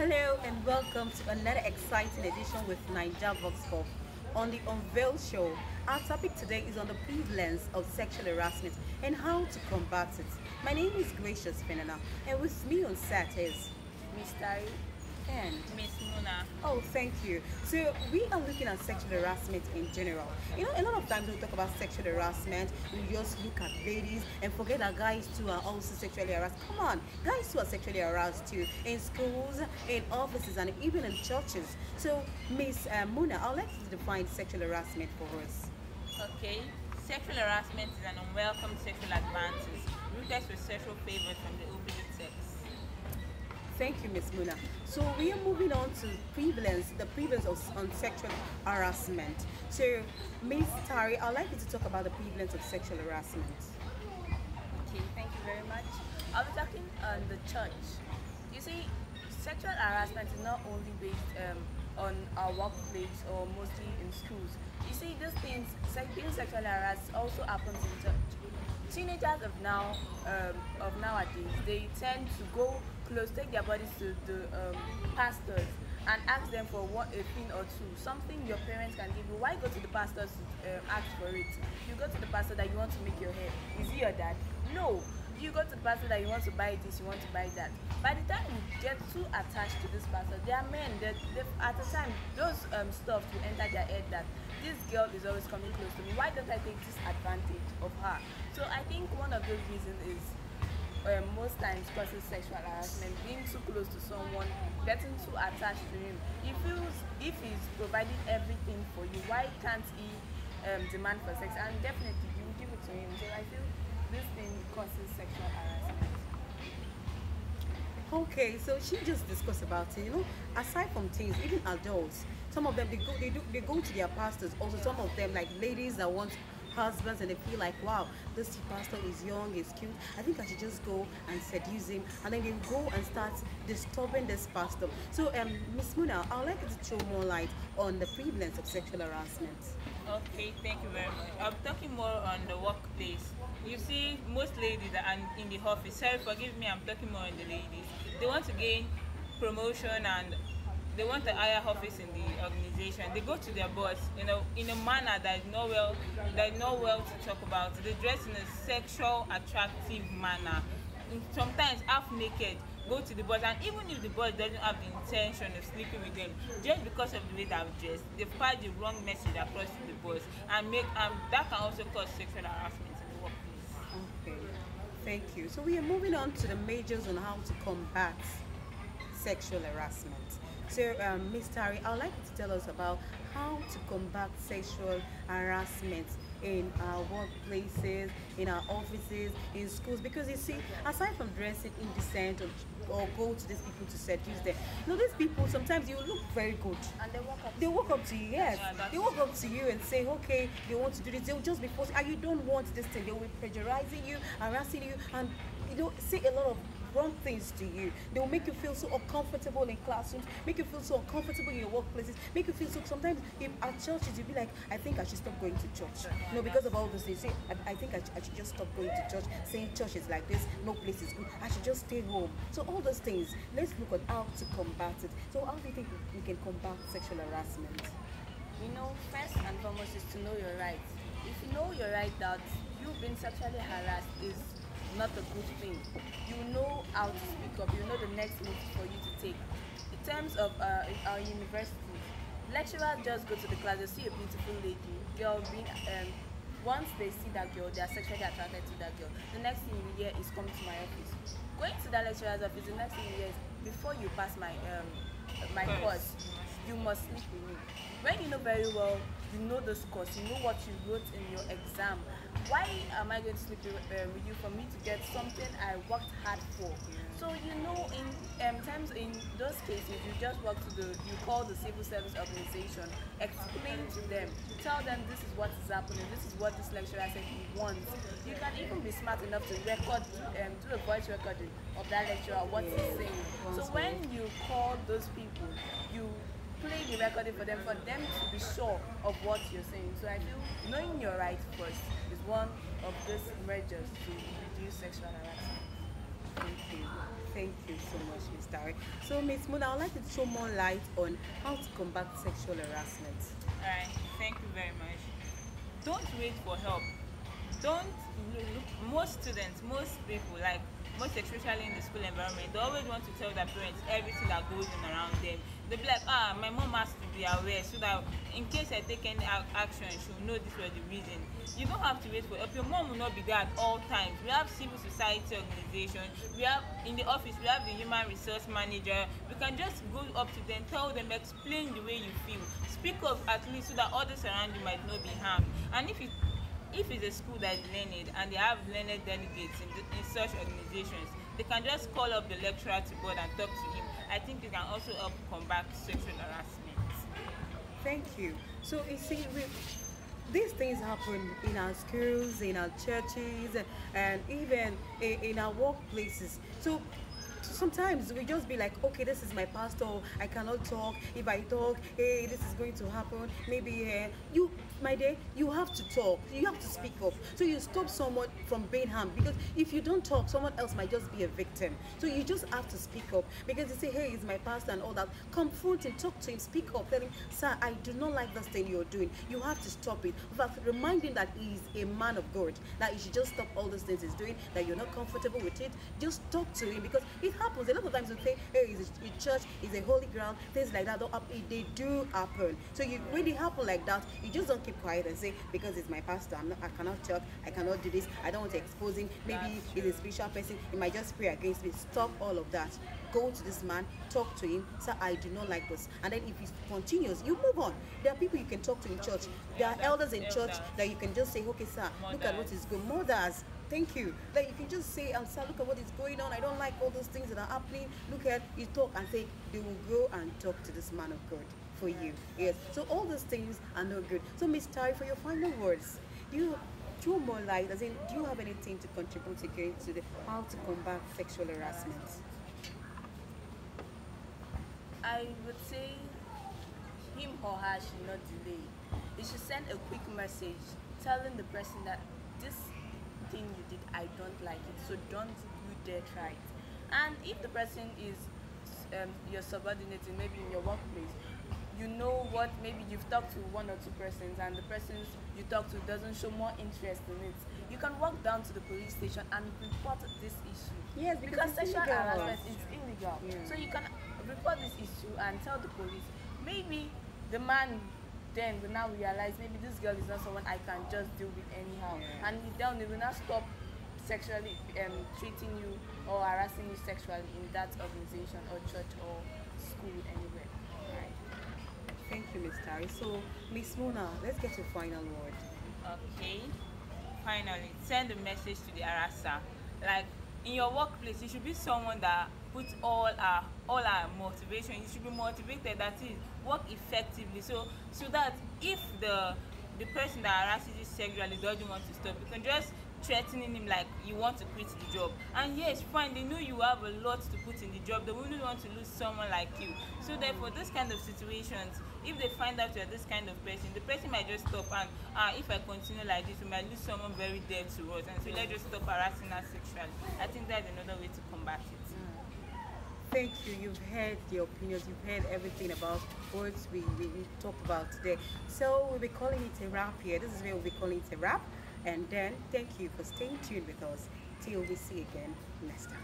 Hello and welcome to another exciting edition with Naijavoxpop on the Unveiled show. Our topic today is on the prevalence of sexual harassment and how to combat it. My name is Gracious Fenana, and with me on set is Mr. and Miss Muna. oh, thank you. So we are looking at sexual harassment in general. You know, a lot of times when we talk about sexual harassment, we just look at ladies and forget that guys too are also sexually harassed. Come on, guys too are sexually harassed too in schools, in offices, and even in churches. So, Miss Muna, I'd like you to define sexual harassment for us. Okay. Sexual harassment is an unwelcome sexual advances, request for sexual favors from the opposite sex. Thank you, Miss Muna. So we are moving on to the prevalence of on sexual harassment. So, Miss Tari, I'd like you to talk about the prevalence of sexual harassment. Okay, thank you very much. I'll be talking on the church. You see, sexual harassment is not only based on our workplace or mostly in schools. You see, these things, being sexually harassed also happens in church. Teenagers of nowadays, they tend to go close, take their bodies to the pastors and ask them for a thing or two, something your parents can give you. Why go to the pastors to ask for it? You go to the pastor that you want to make your hair. Is he your dad? No. You go to the pastor that you want to buy this, you want to buy that. By the time you get too attached to this pastor, they are men. At the time, those stuff will enter their head that this girl is always coming close to me. Why don't I take this advantage of her? So I think one of those reasons is most times causes sexual harassment, being too close to someone, getting too attached to him. He feels if he's providing everything for you, why can't he demand for sex? And definitely you will give it to him. So I feel this thing causes sexual harassment. Okay, so she just discussed about it. You know, aside from teens, even adults, some of them they go to their pastors. Also, some of them like ladies that want husbands and they feel like, wow, this pastor is young, is cute, I think I should just go and seduce him, and then they go and start disturbing this pastor. So Miss Muna, I'd like you to throw more light on the prevalence of sexual harassment. Okay, thank you very much. I'm talking more on the workplace. You see, most ladies that are in the office, sorry, forgive me, I'm talking more on the ladies. They want to gain promotion and they want a higher office in the organization. They go to their boss, in a manner that is not well to talk about. They dress in a sexual, attractive manner. Sometimes half naked, go to the boss, and even if the boss doesn't have the intention of sleeping with them, just because of the way they've dressed, they've passed the wrong message across to the boss, and that can also cause sexual harassment in the workplace. Okay, thank you. So we are moving on to the measures on how to combat sexual harassment. So, Ms. Tari, I'd like you to tell us about how to combat sexual harassment in our workplaces, in our offices, in schools. Because you see, aside from dressing indecent or go to these people to seduce them, you know, these people sometimes you look very good. And they walk up to you, yes. Yeah, they walk up to you and say, okay, they want to do this. They'll just be forcing, and you don't want this thing. They will be pressurizing you, harassing you, and say a lot of wrong things to you. They will make you feel so uncomfortable in classrooms, make you feel so uncomfortable in your workplaces, make you feel so, sometimes at churches you'll be like, I think I should stop going to church. Because of all those things. Say, I think I should just stop going to church, saying church is like this, no place is good, I should just stay home. So all those things, let's look at how to combat it. So how do you think we can combat sexual harassment? First and foremost is to know your rights. If you know your right that you've been sexually harassed is not a good thing, you know how to speak up, you know the next move for you to take. In terms of our universities, lecturers just go to the class, they see a beautiful lady, girl being once they see that girl, they are sexually attracted to that girl. The next thing you hear is come to my office. Going to that lecturer's office, the next thing you hear is before you pass my course, you must sleep with me. When you know very well, you know this course, you know what you wrote in your exam. Why am I going to sleep with you for me to get something I worked hard for? So in those cases, you just you call the civil service organization, explain to them, tell them this is what is happening, this is what this lecturer said he wants. You can even be smart enough to record, do a voice recording of that lecturer, what he's saying. So when you call those people, you play the recording for them to be sure of what you're saying. So I feel knowing your rights first is one of these measures to reduce sexual harassment. Thank you. Thank you so much, Miss Tari. So, Miss Moon, I would like to throw more light on how to combat sexual harassment. Alright, thank you very much. Don't wait for help. Don't look, most students, most people, like most especially in the school environment, they always want to tell their parents everything that goes on around them. They'll be like, my mom has to be aware so that in case I take any action, she'll know this was the reason. You don't have to wait for help. Your mom will not be there at all times. We have civil society organization, we have in the office, we have the human resource manager. We can just go up to them, tell them, explain the way you feel. Speak up at least so that others around you might not be harmed. And if it's a school that is learned and they have learned delegates in such organizations, they can just call up the lecturer to board and talk to him. I think it can also help combat sexual harassment. Thank you. So, you see, these things happen in our schools, in our churches, and even in our workplaces. So, sometimes we just be like, okay, this is my pastor, I cannot talk. If I talk, hey, this is going to happen. Maybe you, my dear, you have to talk. You have to speak up. So you stop someone from being harmed, because if you don't talk, someone else might just be a victim. So you just have to speak up, because you say, hey, it's my pastor and all that. Confront him, talk to him, speak up, tell him, sir, I do not like this thing you're doing. You have to stop it. In fact, remind him that he's a man of God, that he should just stop all those things he's doing, that you're not comfortable with it. Just talk to him, because it happens. A lot of times we say, hey, it's a church, it's a holy ground, things like that don't happen. They do happen. So when they happen like that, you just don't keep quiet and say, because it's my pastor, I cannot talk, I cannot do this, I don't want to expose him, maybe he's a spiritual person, he might just pray against me. Stop all of that. Go to this man, talk to him, sir, I do not like this. And then if he continues, you move on. There are people you can talk to in church. There are elders in church that you can just say, okay, sir, look at what is good. Mothers, thank you. That you can just say, sir, look at what is going on. I don't like all those things that are happening. Look at, you talk and say, they will go and talk to this man of God for you. Yes. So all those things are no good. So Miss Tari, for your final words, you throw more light, as in, do you have anything to contribute again to how to combat sexual harassment? I would say him or her should not delay. They should send a quick message telling the person that this thing you did, I don't like it, so don't you dare try it. And if the person is your subordinate, maybe in your workplace, you know what, maybe you've talked to one or two persons and the persons you talk to doesn't show more interest in it, you can walk down to the police station and report this issue. Yes, because sexual harassment is illegal. Yeah. So you can report this issue and tell the police. Maybe the man then will now realize, maybe this girl is not someone I can just deal with anyhow. Yeah. And he will not stop sexually treating you or harassing you sexually in that organization or church or school anywhere. Right. Thank you, Miss Tari. So, Miss Mona, let's get your final word. Okay. Finally, send a message to the harasser. Like in your workplace, you should be someone that puts all our motivation. You should be motivated. That is, work effectively. So that if the person that harasses you sexually doesn't want to stop, you can just threatening him like you want to quit the job. And yes, fine, they know you have a lot to put in the job. They wouldn't want to lose someone like you. So therefore, this kind of situations, if they find out you're this kind of person, the person might just stop and if I continue like this, we might lose someone very dear to us. And so let's just stop harassing us sexually. I think that's another way to combat it. Thank you. You've heard the opinions. You've heard everything about what we talked about today. So we'll be calling it a wrap here. This is where we'll be calling it a wrap. And then thank you for staying tuned with us till we see again next time.